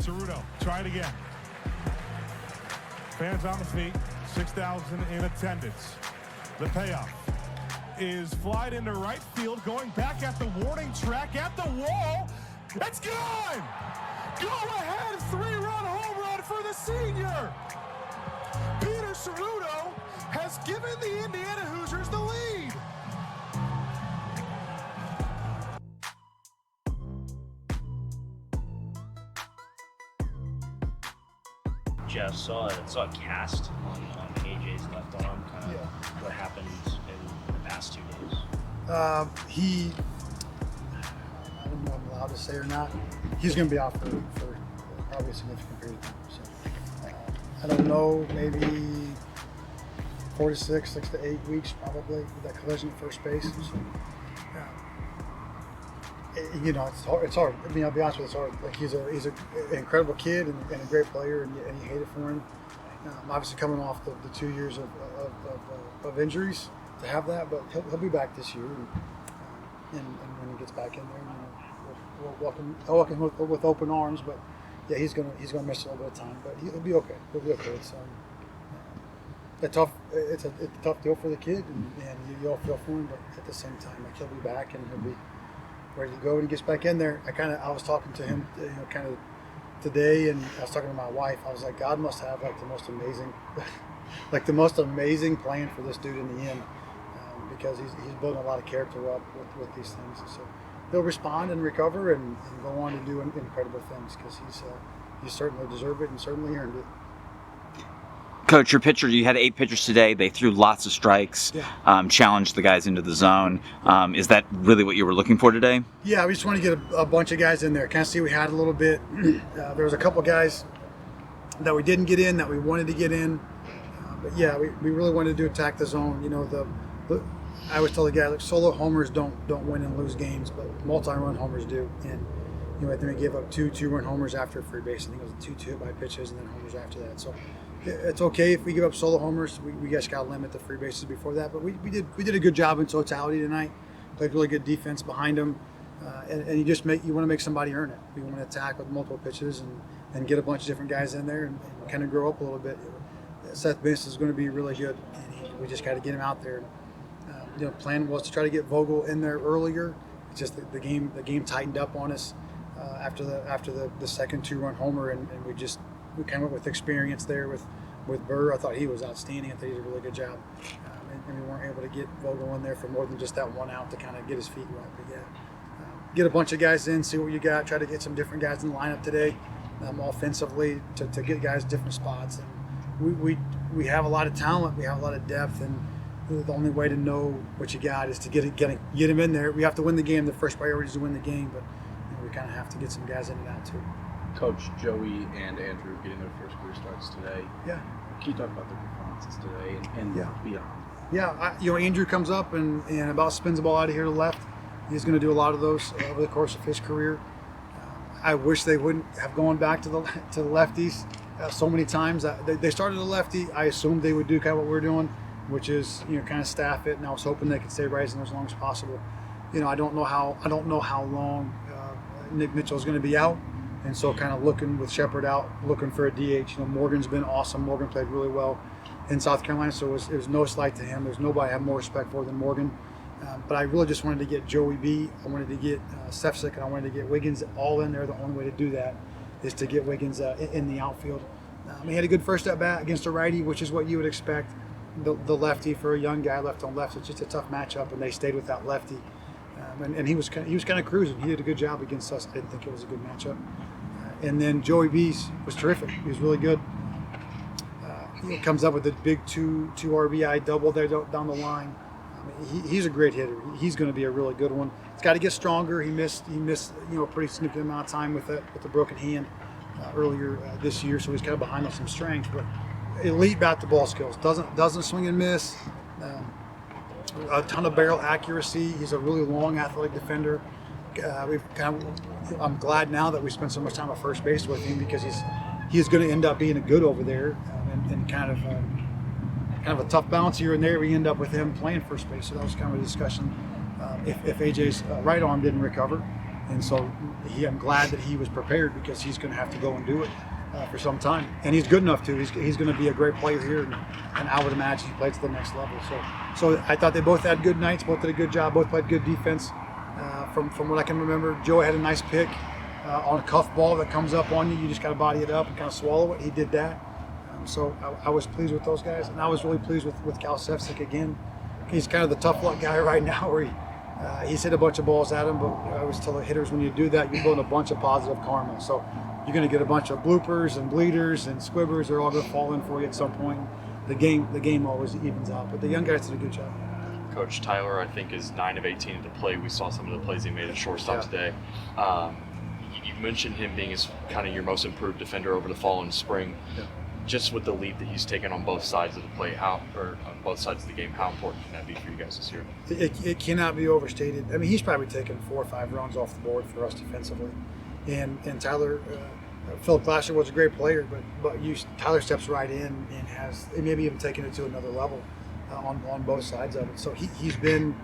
Ceruto, try it again. Fans on the feet, 6,000 in attendance. The payoff is flied into right field, going back at the warning track, at the wall. It's gone! Go ahead, 3-run home run for the senior. Peter Ceruto has given the Indiana Hoosiers the lead. Jeff saw a cast on AJ's left arm. Kind of what happened in the past 2 days. I don't know if I'm allowed to say or not. He's going to be out for probably a significant period of time. So I don't know, maybe 4 to 6 to 8 weeks probably with that collision at first base. So, you know, it's hard. I mean, I'll be honest with you, it's hard. Like he's an incredible kid and a great player, and you hate it for him. Obviously, coming off the 2 years of injuries to have that, but he'll be back this year, and when he gets back in there, you know, we'll welcome him with open arms. But yeah, he's gonna miss a little bit of time, but he'll be okay. He'll be okay. It's a tough deal for the kid, and you all feel for him, but at the same time, like he'll be back and he'll be ready to go when he gets back in there. I was talking to him, you know, kind of today, and I was talking to my wife. I was like, God must have like the most amazing plan for this dude in the end, because he's building a lot of character up with these things. And so he'll respond and recover and go on to do incredible things, because he certainly deserved it and certainly earned it. Coach, your pitcher, you had 8 pitchers today. They threw lots of strikes, challenged the guys into the zone. Is that really what you were looking for today? Yeah, we just want to get a bunch of guys in there. Kind of see we had a little bit. There was a couple guys that we didn't get in that we wanted to get in. But yeah, we really wanted to attack the zone. You know, I always tell the guys, like, solo homers don't win and lose games, but multi-run homers do. And you know, I think we gave up 2 2-run homers after a free base. I think it was 2-2 by pitches and then homers after that. So it's okay if we give up solo homers. We just got to limit the free bases before that. But we did a good job in totality tonight. Played really good defense behind them, and you want to make somebody earn it. We want to attack with multiple pitches and get a bunch of different guys in there and kind of grow up a little bit. Seth Biss is going to be really good, and we just got to get him out there. You know, plan was to try to get Vogel in there earlier. It's just the game tightened up on us after the second 2-run homer, and we kind of went with experience there with Burr. I thought he was outstanding. I thought he did a really good job, and we weren't able to get Vogel in there for more than just that one out to kind of get his feet wet. But yeah, get a bunch of guys in, see what you got. Try to get some different guys in the lineup today, offensively to get guys different spots. And we have a lot of talent. We have a lot of depth, and the only way to know what you got is to get him in there. We have to win the game. The first priority is to win the game, but you know, we kind of have to get some guys in and out too. Coach, Joey and Andrew getting their first career starts today. Yeah. Can you talk about their performances today and beyond? Yeah, you know, Andrew comes up and about spins the ball out of here to the left. He's going to do a lot of those over the course of his career. I wish they wouldn't have gone back to the lefties so many times. They started a lefty. I assumed they would do kind of what we're doing, which is, you know, kind of staff it. And I was hoping they could stay rising as long as possible. You know, I don't know how long Nick Mitchell is going to be out. And so kind of looking with Shepard out, looking for a DH. You know, Morgan's been awesome. Morgan played really well in South Carolina, so it was no slight to him. There's nobody I have more respect for than Morgan. But I really just wanted to get Joey B. I wanted to get Sefcik, and I wanted to get Wiggins all in there. The only way to do that is to get Wiggins in the outfield. He had a good first at bat against a righty, which is what you would expect. The lefty for a young guy left on left, it's just a tough matchup, and they stayed with that lefty. And he was kind of cruising. He did a good job against us. I didn't think it was a good matchup. And then Joey B was terrific. He was really good. He comes up with a big two RBI double there down the line. I mean, he's a great hitter. He's going to be a really good one. He's got to get stronger. He missed a pretty significant amount of time with the broken hand earlier this year, so he's kind of behind on some strength. But elite bat to ball skills. Doesn't swing and miss. A ton of barrel accuracy. He's a really long athletic defender. I'm glad now that we spent so much time at first base with him, because he's going to end up being a good over there, and kind of a tough bounce here and there. We end up with him playing first base, so that was kind of a discussion. If AJ's right arm didn't recover, And so I'm glad that he was prepared, because he's going to have to go and do it for some time. And he's good enough to. He's going to be a great player here, and I would imagine he plays to the next level. So I thought they both had good nights, both did a good job, both played good defense. From what I can remember, Joe had a nice pick on a cuff ball that comes up on you. You just got to body it up and kind of swallow it. He did that. So I was pleased with those guys, and I was really pleased with Cal Sefcik again. He's kind of the tough luck guy right now, where he's hit a bunch of balls at him, but I always tell the hitters, when you do that, you're building a bunch of positive karma. So you're going to get a bunch of bloopers and bleeders and squibbers. They're all going to fall in for you at some point. The game always evens out, but the young guys did a good job. Coach Tyler, I think, is 9 of 18 at the plate. We saw some of the plays he made at shortstop today. You mentioned him being kind of your most improved defender over the fall and spring. Yeah. Just with the lead that he's taken on both sides of the play, on both sides of the game, how important can that be for you guys this year? It cannot be overstated. I mean, he's probably taken 4 or 5 runs off the board for us defensively. And Tyler, Philip Glasser was a great player, but Tyler steps right in and has maybe even taken it to another level on both sides of it. So he's been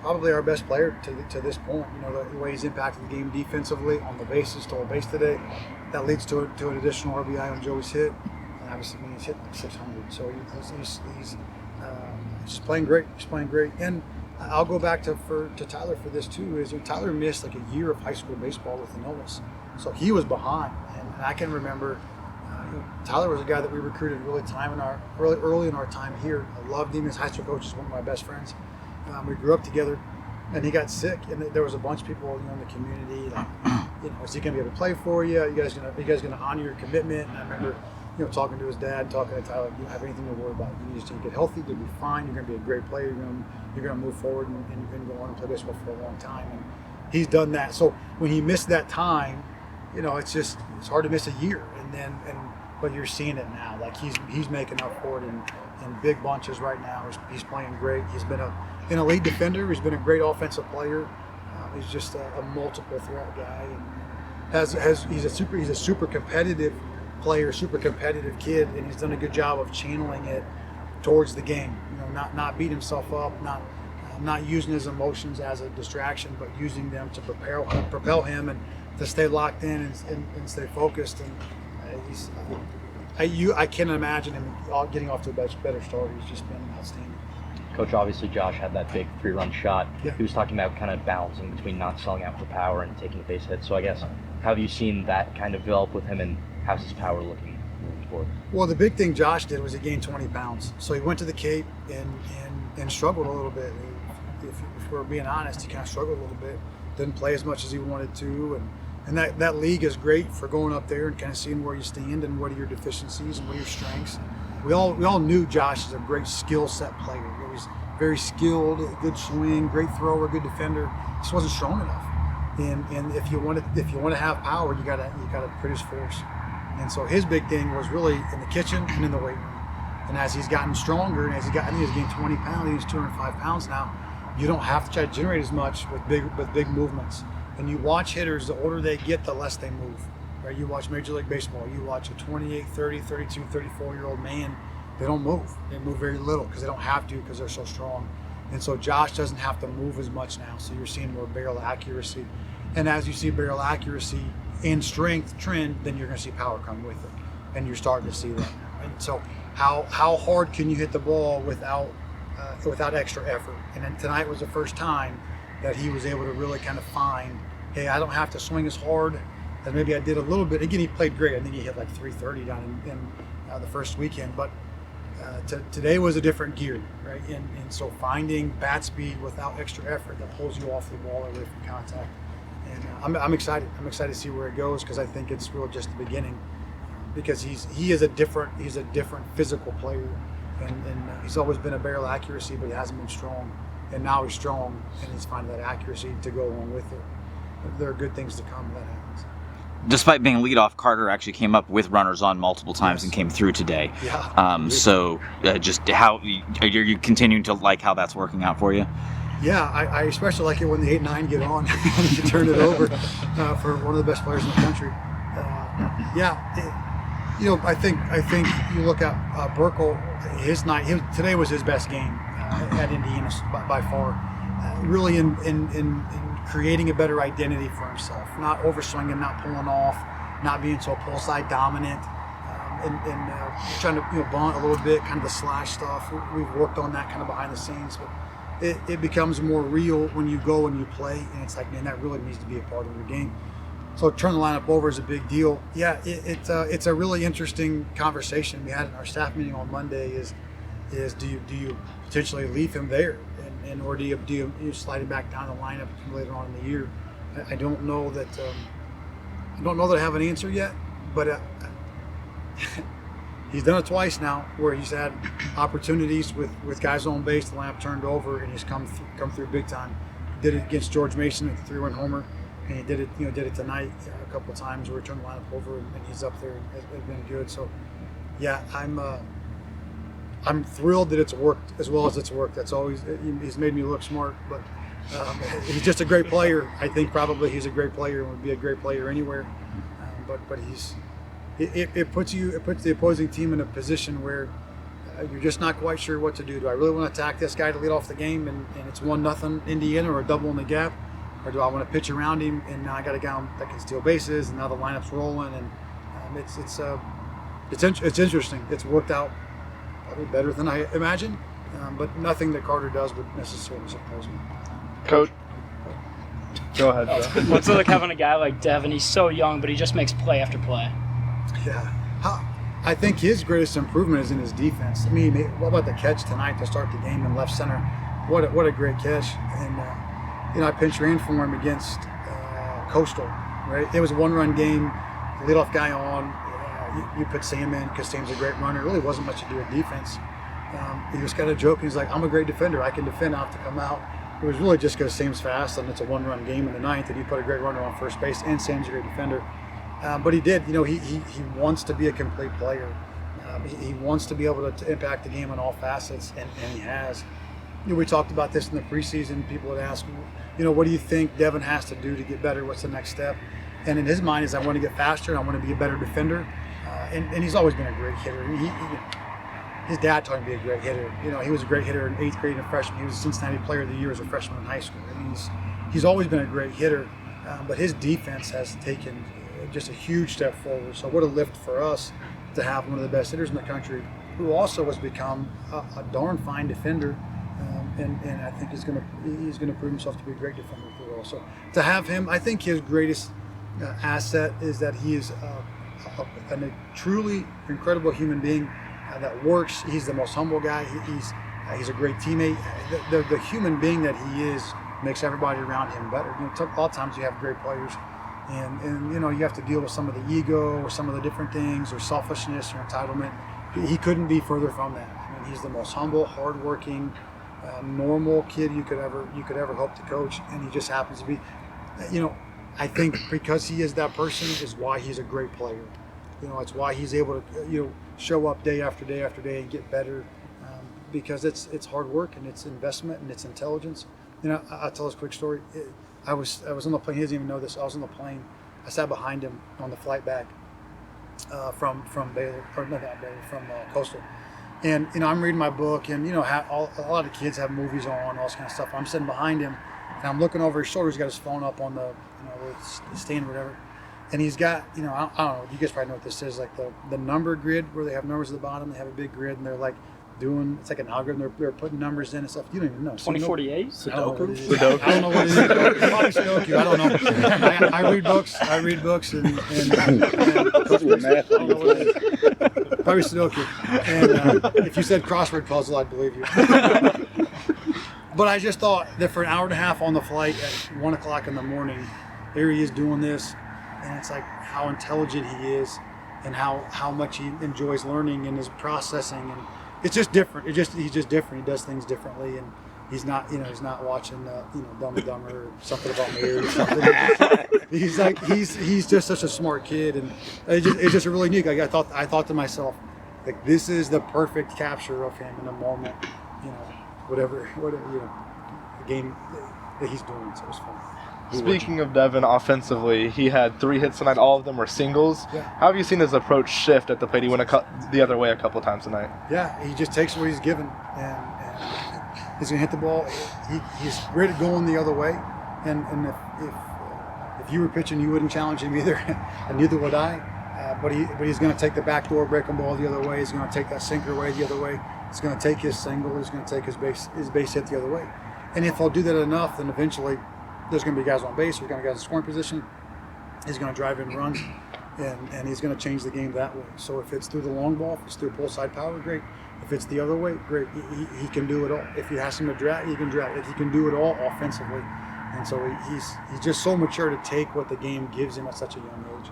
probably our best player to this point. The way he's impacted the game defensively, on the bases, stole a base today. That leads to an additional RBI on Joey's hit. And obviously, he's hit like 600. So he's just playing great. He's playing great. And I'll go back to Tyler for this too. Tyler missed like a year of high school baseball with an illness, so he was behind. And I can remember Tyler was a guy that we recruited early in our time here. I loved him. His high school coach is one of my best friends. We grew up together, and he got sick, and there was a bunch of people in the community like, is he going to be able to play for you? Are you guys going to honor your commitment? And I remember talking to his dad, talking to Tyler, you don't have anything to worry about. You just need to get healthy, you'll be fine, you're going to be a great player, you're going to move forward, and you're going to go on and play baseball for a long time. And he's done that. So when he missed that time, it's hard to miss a year. But you're seeing it now. Like he's making up for it in big bunches right now. He's playing great. He's been an elite defender. He's been a great offensive player. He's just a multiple threat guy. And he's a super competitive player, super competitive kid, and he's done a good job of channeling it towards the game. Not beat himself up, not using his emotions as a distraction, but using them to propel him and to stay locked in and stay focused. And I can't imagine him getting off to a better start. He's just been outstanding. Coach, obviously Josh had that big 3-run shot. Yeah. He was talking about kind of balancing between not selling out for power and taking the base hit. So I guess, how have you seen that kind of develop with him, and how's his power looking moving forward? Well, the big thing Josh did was he gained 20 pounds. So he went to the Cape and struggled a little bit. If we're being honest, he kind of struggled a little bit. Didn't play as much as he wanted to, and that league is great for going up there and kind of seeing where you stand and what are your deficiencies and what are your strengths. We all knew Josh is a great skill set player. He was very skilled, good swing, great thrower, good defender. Just wasn't strong enough. And if you want to have power, you gotta produce force. And so his big thing was really in the kitchen and in the weight room. And as he's gotten stronger, and I think he's gained 20 pounds, he's 205 pounds now. You don't have to try to generate as much with big movements. And you watch hitters, the older they get, the less they move. Right? You watch Major League Baseball, you watch a 28, 30, 32, 34-year-old man, they don't move. They move very little because they don't have to, because they're so strong. And so Josh doesn't have to move as much now, so you're seeing more barrel accuracy. And as you see barrel accuracy and strength trend, then you're going to see power come with it. And you're starting to see that now. And so how hard can you hit the ball without extra effort? And then tonight was the first time that he was able to really kind of find, hey, I don't have to swing as hard as maybe I did a little bit. Again, he played great. I think he hit like 330 down in the first weekend. But today was a different gear, right? And so finding bat speed without extra effort that pulls you off the ball away from contact. And I'm excited. I'm excited to see where it goes, because I think it's really just the beginning. Because he is a different physical player, and he's always been a barrel accuracy, but he hasn't been strong. And now he's strong, and he's finding that accuracy to go along with it. There are good things to come when that happens. Despite being leadoff, Carter actually came up with runners on multiple times and came through today. Yeah. So just how are you continuing to like how that's working out for you? Yeah, I especially like it when the 8-9 get on and you turn it over for one of the best players in the country. I think you look at Burkle. His night, today was his best game at Indiana by far. Really in creating a better identity for himself, not overswinging, not pulling off, not being so pull side dominant, and trying to bunt a little bit, kind of the slash stuff. We've worked on that kind of behind the scenes, but it becomes more real when you go and you play, and it's like, man, that really needs to be a part of your game. So turn the lineup over is a big deal. Yeah, it's a really interesting conversation we had in our staff meeting on Monday. Is do you potentially leave him there, and or do you slide him back down the lineup later on in the year? I don't know that I have an answer yet, but he's done it twice now, where he's had opportunities with guys on base, the lineup turned over, and he's come through big time. Did it against George Mason at the 3-run homer, and he did it tonight a couple of times where he turned the lineup over and he's up there and has been good. So yeah, I'm thrilled that it's worked as well as it's worked. That's always, he's made me look smart, but he's just a great player. I think probably he's a great player and would be a great player anywhere. But it puts the opposing team in a position where you're just not quite sure what to do. Do I really want to attack this guy to lead off the game and it's 1-0 Indiana or a double in the gap, or do I want to pitch around him and now I got a guy that can steal bases and now the lineup's rolling, and it's interesting. It's worked out probably better than I imagined, but nothing that Carter does would necessarily surprise me. Coach, go ahead, Joe. What's it like having a guy like Devin? He's so young, but he just makes play after play. Yeah. I think his greatest improvement is in his defense. I mean, what about the catch tonight to start the game in left center? What a great catch. And, I pinch ran for him against Coastal, right? It was a one-run game, leadoff guy on. You put Sam in because Sam's a great runner. It really wasn't much to do with defense. He was kind of joking. He's like, I'm a great defender. I can defend. I have to come out. It was really just because Sam's fast and it's a one-run game in the ninth, and he put a great runner on first base, and Sam's a great defender. But he did. He wants to be a complete player. He wants to be able to impact the game on all facets, and he has. We talked about this in the preseason. People would ask, what do you think Devin has to do to get better? What's the next step? And in his mind is, I want to get faster and I want to be a better defender. And he's always been a great hitter. His dad taught him to be a great hitter. He was a great hitter in 8th grade and a freshman. He was Cincinnati Player of the Year as a freshman in high school. I mean, he's always been a great hitter, but his defense has taken just a huge step forward. So what a lift for us to have one of the best hitters in the country, who also has become a darn fine defender, and I think he's going to prove himself to be a great defender for us. So to have him, I think his greatest asset is that he is a truly incredible human being that works. He's the most humble guy. He's a great teammate. The human being that he is makes everybody around him better. A lot of times you have great players, and you have to deal with some of the ego or some of the different things or selfishness or entitlement. He couldn't be further from that. I mean, he's the most humble, hardworking, normal kid you could ever hope to coach, and he just happens to be. I think because he is that person is why he's a great player. It's why he's able to show up day after day after day and get better, because it's hard work and it's investment and it's intelligence. I'll tell this quick story. I was on the plane. He doesn't even know this. I was on the plane. I sat behind him on the flight back from Baylor, or not Baylor, from Coastal. And I'm reading my book, and a lot of kids have movies on, all this kind of stuff. I'm sitting behind him, and I'm looking over his shoulder. He's got his phone up on the stand or whatever, and he's got I don't know. You guys probably know what this is, like the number grid where they have numbers at the bottom. They have a big grid, and they're like it's like an algorithm. They're putting numbers in and stuff. You don't even know. 2048? Sudoku? I don't know what it is. Probably Sudoku. I don't know. I read books and probably Sudoku. And if you said crossword puzzle, I'd believe you. But I just thought that for an hour and a half on the flight at 1 o'clock in the morning, there he is doing this, and it's like how intelligent he is and how much he enjoys learning and his processing, and it's just different. He's just different. He does things differently, and he's not watching Dumb and Dumber or something about Mary or something. He's just such a smart kid, and it's just really neat. Like I thought to myself, like, this is the perfect capture of him in a moment, whatever the game that he's doing. So it's fun. Speaking of Devin offensively, he had 3 hits tonight. All of them were singles. Yeah. How have you seen his approach shift at the plate? He went the other way a couple times tonight. Yeah, he just takes what he's given, and he's going to hit the ball. He's great at going the other way. And if you were pitching, you wouldn't challenge him either, and neither would I. But he's going to take the backdoor breaking ball the other way. He's going to take that sinker away the other way. He's going to take his single. He's going to take his base hit the other way. And if he'll do that enough, then eventually there's going to be guys on base. There's going to be guys in scoring position. He's going to drive in runs, and he's going to change the game that way. So if it's through the long ball, if it's through pull side power, great. If it's the other way, great. He can do it all. If he has him to drag, he can drag. He can do it all offensively. And so he's just so mature to take what the game gives him at such a young age.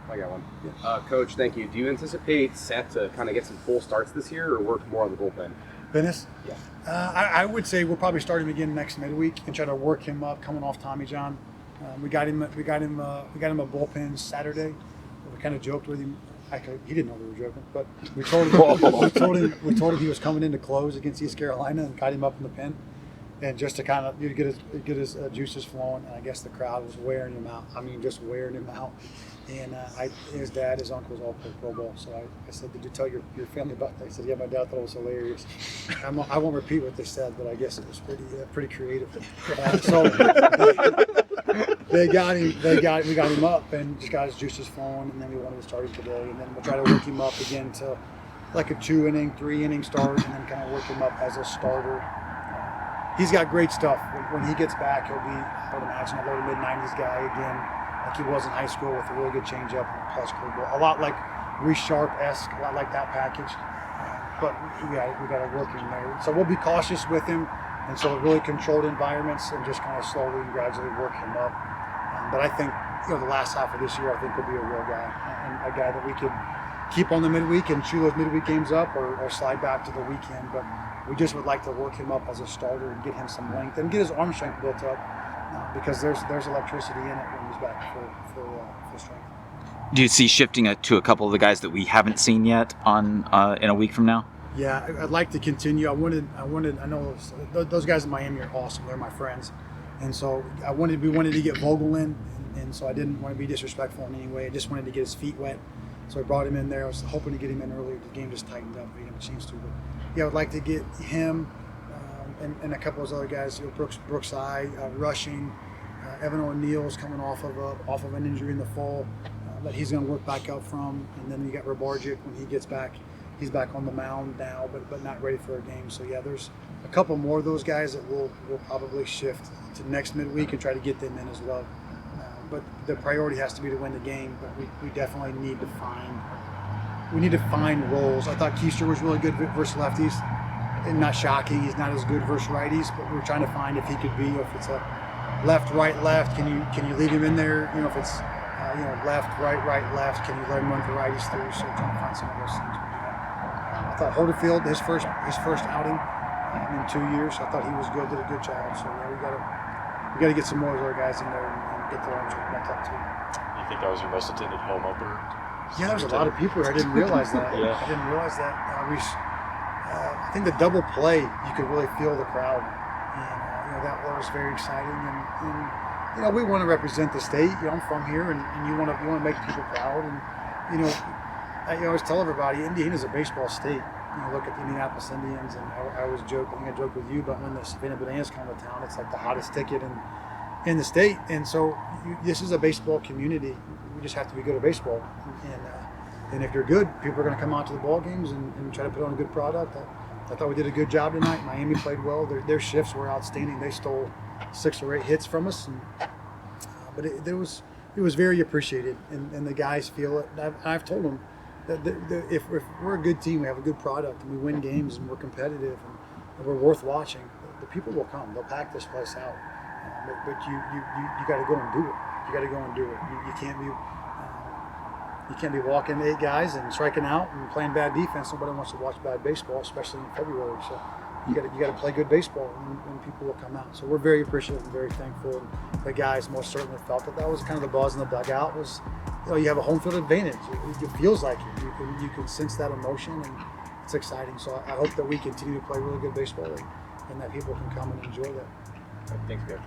I got one. Yeah. Coach, thank you. Do you anticipate Seth to kind of get some full starts this year, or work more on the bullpen? Venice? Yeah. I would say we'll probably start him again next midweek and try to work him up coming off Tommy John. We got him a bullpen Saturday. We kind of joked with him. Actually, he didn't know we were joking, but we told him he was coming in to close against East Carolina and got him up in the pen, and just to kind of get his juices flowing. And I guess the crowd was wearing him out. I mean, just wearing him out. And his dad, his uncles all played pro ball. So I said, "Did you tell your family about that?" He said, "Yeah, my dad thought it was hilarious." I won't repeat what they said, but I guess it was pretty creative. So we got him up and just got his juices flowing, and then we wanted to start him today, and then we'll try to work him up again to like a 2-inning, 3-inning start, and then kind of work him up as a starter. He's got great stuff. When he gets back, he'll be, I would imagine, a low to mid 90s guy again, like he was in high school, with a really good changeup and plus curveball. A lot like Reese Sharp-esque, a lot like that package. But we got to work him there. So we'll be cautious with him, and so really controlled environments, and just kind of slowly and gradually work him up. But I think the last half of this year, I think will be a real guy, and a guy that we could keep on the midweek and chew those midweek games up, or slide back to the weekend. But we just would like to work him up as a starter and get him some length and get his arm strength built up, because there's electricity in it when he's back for strength. Do you see shifting to a couple of the guys that we haven't seen yet in a week from now? Yeah, I'd like to continue. I know those guys in Miami are awesome. They're my friends. And so we wanted to get Vogel in, and so I didn't want to be disrespectful in any way. I just wanted to get his feet wet. So I brought him in there. I was hoping to get him in earlier. The game just tightened up. We didn't have a chance to. But yeah, I would like to get him and a couple of those other guys, Brooks Eye, rushing. Evan O'Neill's coming off of an injury in the fall that he's going to work back up from. And then you got Rabargic when he gets back. He's back on the mound now, but not ready for a game. So yeah, there's a couple more of those guys that we'll probably shift to next midweek and try to get them in as well. But the priority has to be to win the game. But we definitely need to find roles. I thought Keister was really good versus lefties, and not shocking. He's not as good versus righties, but we're trying to find if he could be, if it's a left, right, left. Can you leave him in there? If it's left, right, left. Can you let him run the righties through? So we're trying to find some of those things. I thought Holyfield, his first outing in 2 years, I thought he was good, did a good job. So yeah, we got to get some more of our guys in there and get their arms back up too. You think that was your most attended home opener? Yeah, there was a lot of people here. I didn't realize that. Yeah. I didn't realize that. I think the double play, you could really feel the crowd, and that was very exciting. And we want to represent the state. I'm from here, and you want to make people proud. And I always tell everybody, Indiana's a baseball state. Look at the Indianapolis Indians, and I always joke. I think I joke with you about when the Savannah Bananas come to town. It's like the hottest ticket in the state, and so this is a baseball community. We just have to be good at baseball, and if you're good, people are going to come out to the ball games and try to put on a good product. I thought we did a good job tonight. Miami played well. Their shifts were outstanding. They stole 6 or 8 hits from us, but it was very appreciated, and the guys feel it. I've told them that if we're a good team, we have a good product, and we win games, and we're competitive, and we're worth watching, the people will come. They'll pack this place out. But you got to go and do it. You got to go and do it. You can't be walking 8 guys and striking out and playing bad defense. Nobody wants to watch bad baseball, especially in February. So you got to play good baseball, and people will come out. So we're very appreciative and very thankful. And the guys most certainly felt that was kind of the buzz in the dugout. Was you have a home field advantage. It feels like it. You can sense that emotion, and it's exciting. So I hope that we continue to play really good baseball, and that people can come and enjoy that. Thanks, Coach.